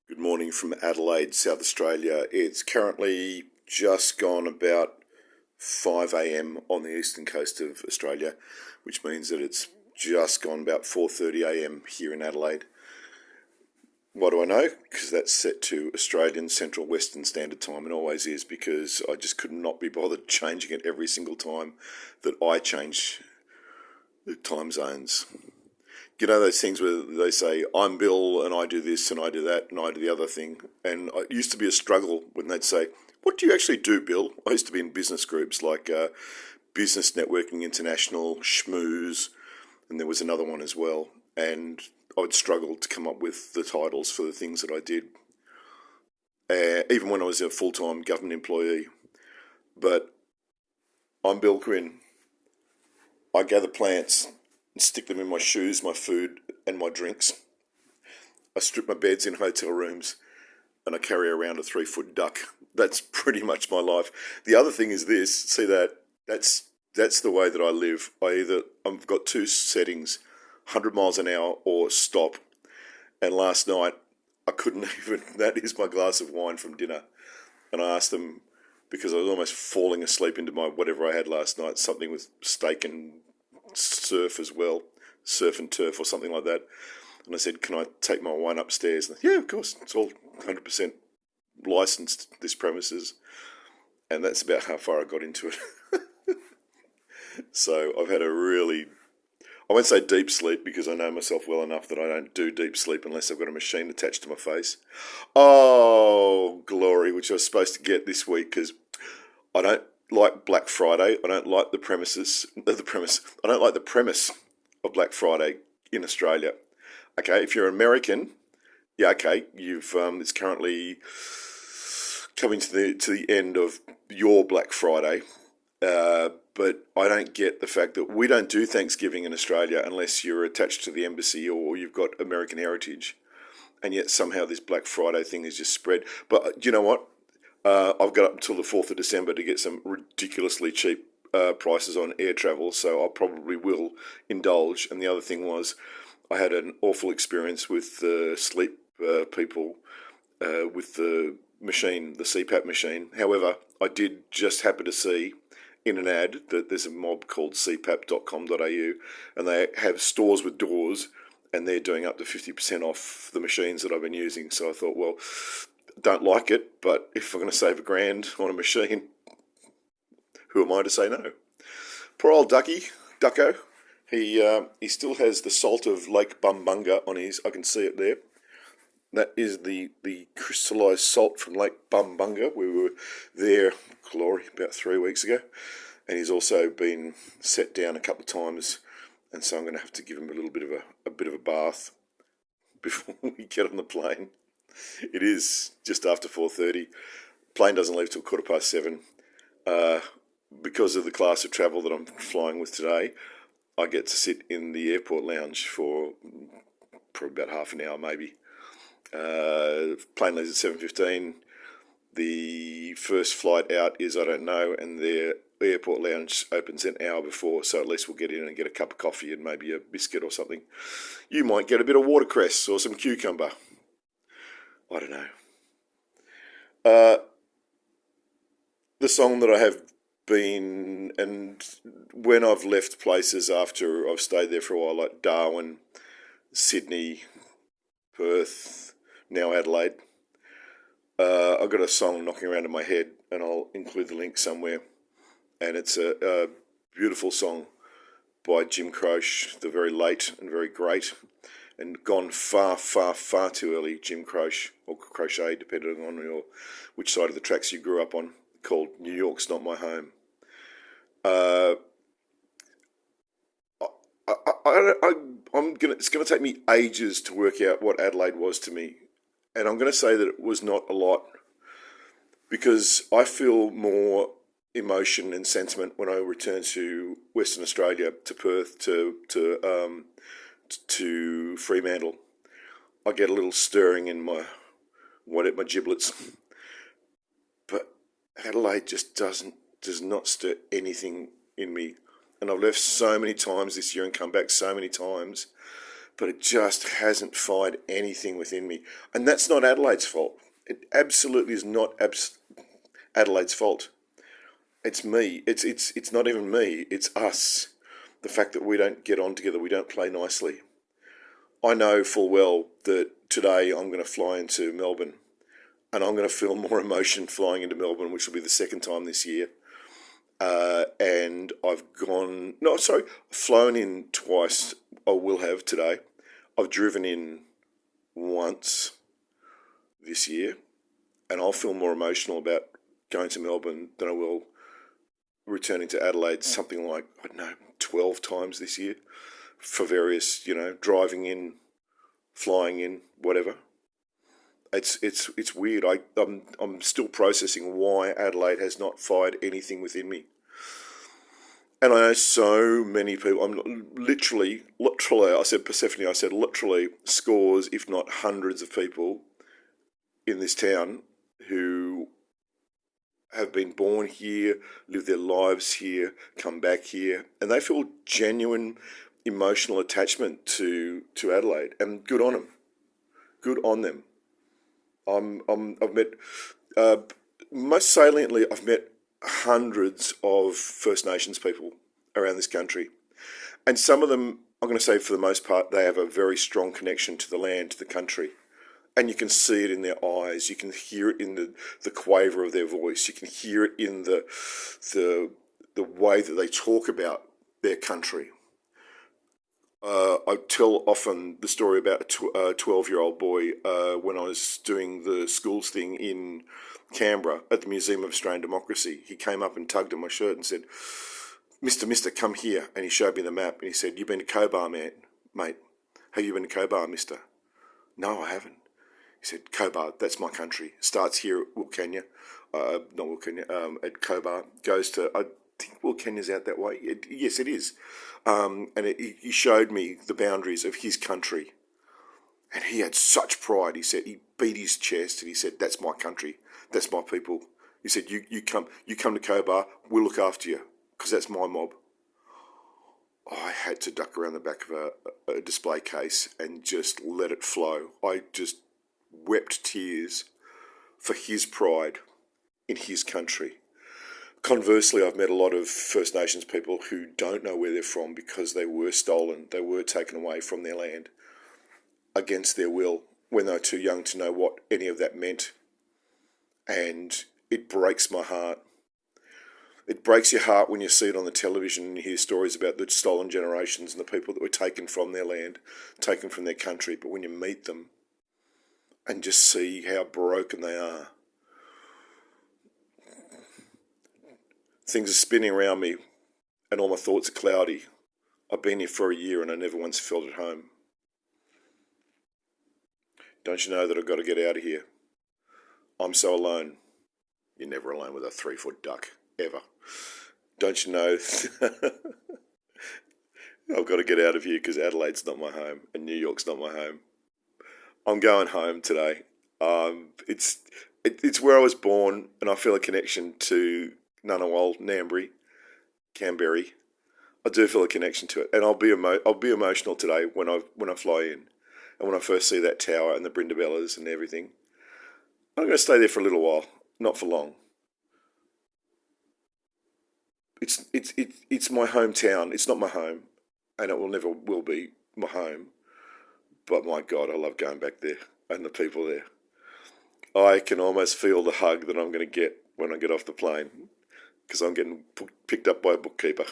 Good morning from Adelaide, South Australia. It's currently just gone about 5 a.m. on the eastern coast of Australia, which means that it's just gone about 4:30 a.m. here in Adelaide. Why do I know? Because that's set to Australian Central Western Standard Time and always is, because I just could not be bothered changing it every single time that I change the time zones. You know those things where they say, I'm Bill and I do this and I do that and I do the other thing. And it used to be a struggle when they'd say, what do you actually do, Bill? I used to be in business groups like Business Networking International, Schmooze, and there was another one as well. And I would struggle to come up with the titles for the things that I did, even when I was a full-time government employee. But I'm Bill Quinn. I gather plants and stick them in my shoes, my food, and my drinks. I strip my beds in hotel rooms, and I carry around a 3-foot duck. That's pretty much my life. The other thing is this. See that? That's the way that I live. I've got two settings: 100 miles an hour or stop. And last night I couldn't even. That is my glass of wine from dinner. And I asked them, because I was almost falling asleep into my whatever I had last night, something with steak and surf as well, surf and turf or something like that. And I said, can I take my wine upstairs? And yeah, of course, it's all 100% licensed, this premises. And that's about how far I got into it. So I've had a really, I won't say deep sleep, because I know myself well enough that I don't do deep sleep unless I've got a machine attached to my face. Oh, glory, which I was supposed to get this week, because I don't like Black Friday. I don't like the premise. I don't like the premise of Black Friday in Australia. Okay, if you're American, yeah, okay, it's currently coming to the end of your Black Friday. But I don't get the fact that we don't do Thanksgiving in Australia unless you're attached to the embassy or you've got American heritage. And yet somehow this Black Friday thing is just spread. But you know what? I've got up until the 4th of December to get some ridiculously cheap prices on air travel, so I probably will indulge. And the other thing was, I had an awful experience with the sleep people with the machine, the CPAP machine. However, I did just happen to see in an ad that there's a mob called cpap.com.au, and they have stores with doors, and they're doing up to 50% off the machines that I've been using. So I thought, well, don't like it, but if I'm going to save $1,000 on a machine, who am I to say no? Poor old Ducko. He still has the salt of Lake Bumbunga on his. I can see it there. That is the crystallised salt from Lake Bumbunga. We were there, glory, about 3 weeks ago, and he's also been set down a couple of times, and so I'm going to have to give him a little bit of a bath before we get on the plane. It is just after 4:30. Plane doesn't leave till 7:15. Because of the class of travel that I'm flying with today, I get to sit in the airport lounge for probably about half an hour, maybe. Plane leaves at 7:15. The first flight out is, I don't know, and their airport lounge opens an hour before, so at least we'll get in and get a cup of coffee and maybe a biscuit or something. You might get a bit of watercress or some cucumber. I don't know. The song that I have been, and when I've left places after I've stayed there for a while, like Darwin, Sydney, Perth, now Adelaide, I've got a song knocking around in my head, and I'll include the link somewhere. And it's a beautiful song by Jim Croce, the very late and very great, and gone far, far, far too early, Jim Croce, or Crochet, depending on which side of the tracks you grew up on, called New York's Not My Home. It's going to take me ages to work out what Adelaide was to me, and I'm going to say that it was not a lot, because I feel more emotion and sentiment when I return to Western Australia, to Perth, to Fremantle. I get a little stirring in my giblets, but Adelaide just does not stir anything in me. And I've left so many times this year and come back so many times, but it just hasn't fired anything within me. And that's not Adelaide's fault. It absolutely is not Adelaide's fault. It's me. It's not even me. It's us. The fact that we don't get on together, we don't play nicely. I know full well that today I'm going to fly into Melbourne, and I'm going to feel more emotion flying into Melbourne, which will be the second time this year. And flown in twice. I will have today. I've driven in once this year, and I'll feel more emotional about going to Melbourne than I will returning to Adelaide something like, 12 times this year for various, driving in, flying in, whatever. It's weird. I'm still processing why Adelaide has not fired anything within me. And I know so many people. I'm literally. I said Persephone. I said literally scores, if not hundreds, of people in this town who have been born here, live their lives here, come back here, and they feel genuine emotional attachment to Adelaide. And good on them. Good on them. I've met, most saliently, I've met hundreds of First Nations people around this country. And some of them, I'm going to say for the most part, they have a very strong connection to the land, to the country. And you can see it in their eyes. You can hear it in the quaver of their voice. You can hear it in the way that they talk about their country. I tell often the story about a 12-year-old boy when I was doing the schools thing in Canberra at the Museum of Australian Democracy. He came up and tugged at my shirt and said, Mister, come here. And he showed me the map and he said, "You've been to Cobar, mate. Have you been to Cobar, mister?" "No, I haven't." He said, "Cobar, that's my country. Starts here at Wilcannia, at Cobar, goes to, I think Wilcannia's out that way. Yes, it is. He showed me the boundaries of his country. And he had such pride. He said, he beat his chest and he said, "That's my country. That's my people." He said, you come to Cobar, we'll look after you, because that's my mob." I had to duck around the back of a display case and just let it flow. I just wept tears for his pride in his country. Conversely, I've met a lot of First Nations people who don't know where they're from because they were stolen, they were taken away from their land against their will when they were too young to know what any of that meant. And it breaks my heart. It breaks your heart when you see it on the television and you hear stories about the stolen generations and the people that were taken from their land, taken from their country. But when you meet them and just see how broken they are, things are spinning around me and all my thoughts are cloudy. I've been here for a year and I never once felt at home. Don't you know that I've got to get out of here? I'm so alone. You're never alone with a 3-foot duck, ever. Don't you know? I've got to get out of here because Adelaide's not my home and New York's not my home. I'm going home today. It's where I was born, and I feel a connection to Ngunnawal, Ngambri, Canberra. I do feel a connection to it, and I'll be emotional today when I fly in, and when I first see that tower and the Brindabellas and everything. I'm going to stay there for a little while, not for long. It's my hometown. It's not my home, and it never will be my home. But my God, I love going back there and the people there. I can almost feel the hug that I'm going to get when I get off the plane, because I'm getting picked up by a bookkeeper.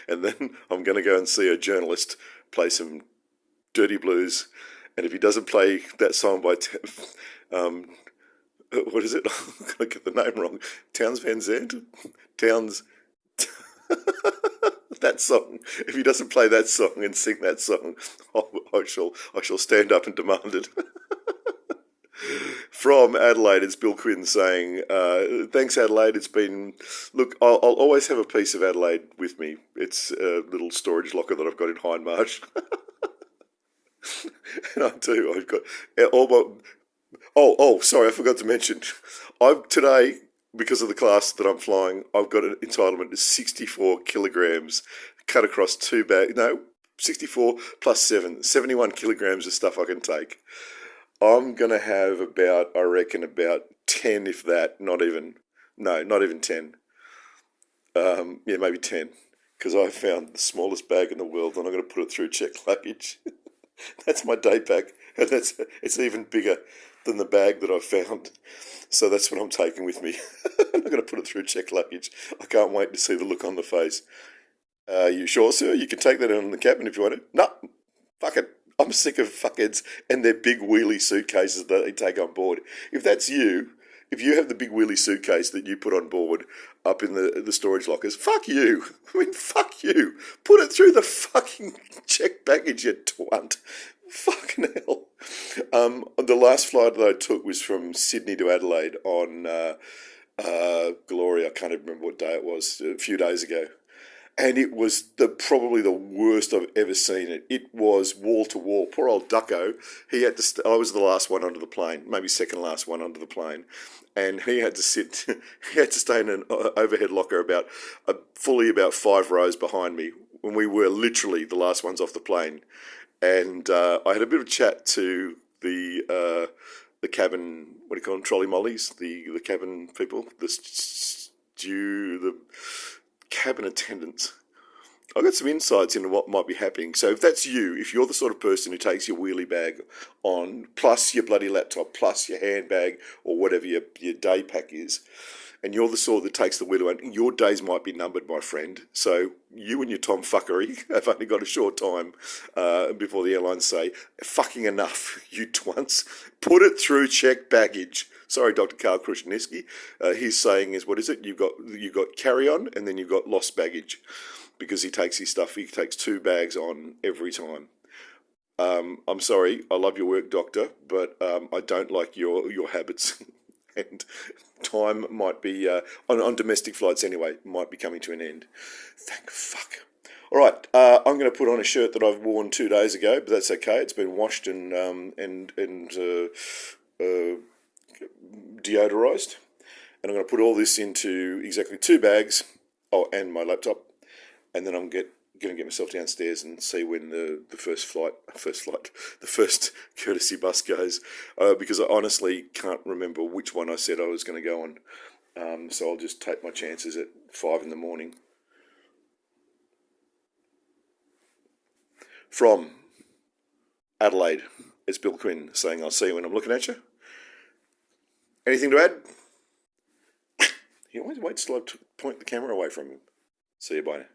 And then I'm going to go and see a journalist play some dirty blues. And if he doesn't play that song by, what is it? I'm going to get the name wrong. Towns Van Zandt? Towns... that song. If he doesn't play that song and sing that song, I shall stand up and demand it. From Adelaide, it's Bill Quinn saying, "Thanks, Adelaide. It's been... Look, I'll always have a piece of Adelaide with me. It's a little storage locker that I've got in Hindmarsh." And I do. I've got all my... Oh, sorry, I forgot to mention. Today, because of the class that I'm flying, I've got an entitlement to 64 kilograms cut across 2 bags. No, 64 plus 7, 71 kilograms of stuff I can take. I'm going to have about, I reckon, about 10, if that, not even, no, not even 10. Yeah, maybe 10. Because I found the smallest bag in the world and I'm going to put it through checked luggage. That's my day pack. And it's even bigger than the bag that I found. So that's what I'm taking with me. I'm going to put it through checked luggage. I can't wait to see the look on the face. You sure, sir? You can take that in the cabin if you want it. No, fuck it. I'm sick of fuckheads and their big wheelie suitcases that they take on board. If that's you, if you have the big wheelie suitcase that you put on board up in the storage lockers, fuck you. I mean, fuck you. Put it through the fucking checked baggage, you twat. Fucking hell. The last flight that I took was from Sydney to Adelaide on Glory. I can't even remember what day it was, a few days ago. And it was probably the worst I've ever seen it. It was wall to wall. Poor old Ducko, he had to. I was the last one onto the plane, maybe second last one onto the plane, and he had to sit. He had to stay in an overhead locker fully about 5 rows behind me when we were literally the last ones off the plane. And I had a bit of a chat to the cabin. What do you call them? Trolley mollies. The cabin people. The cabin attendants. I got some insights into what might be happening. So if that's you, if you're the sort of person who takes your wheelie bag on, plus your bloody laptop, plus your handbag, or whatever your day pack is, and you're the sort that takes the wheelie on, your days might be numbered, my friend. So you and your tomfuckery have only got a short time before the airlines say, fucking enough, you twunts. Put it through checked baggage. Sorry, Dr. Karl Krusniewski. His saying is, what is it? You've got carry-on and then you've got lost baggage, because he takes his stuff. He takes 2 bags on every time. I'm sorry, I love your work, doctor, but I don't like your habits. And time might be, on domestic flights anyway, might be coming to an end. Thank fuck. All right, I'm going to put on a shirt that I've worn 2 days ago, but that's okay. It's been washed and deodorized, and I'm going to put all this into exactly 2 bags. Oh, and my laptop, and then I'm going to get myself downstairs and see when the first courtesy bus goes, because I honestly can't remember which one I said I was going to go on. So I'll just take my chances at 5 in the morning. From Adelaide, it's Bill Quinn saying, I'll see you when I'm looking at you. Anything to add? He always waits till I point the camera away from him. See you, bye.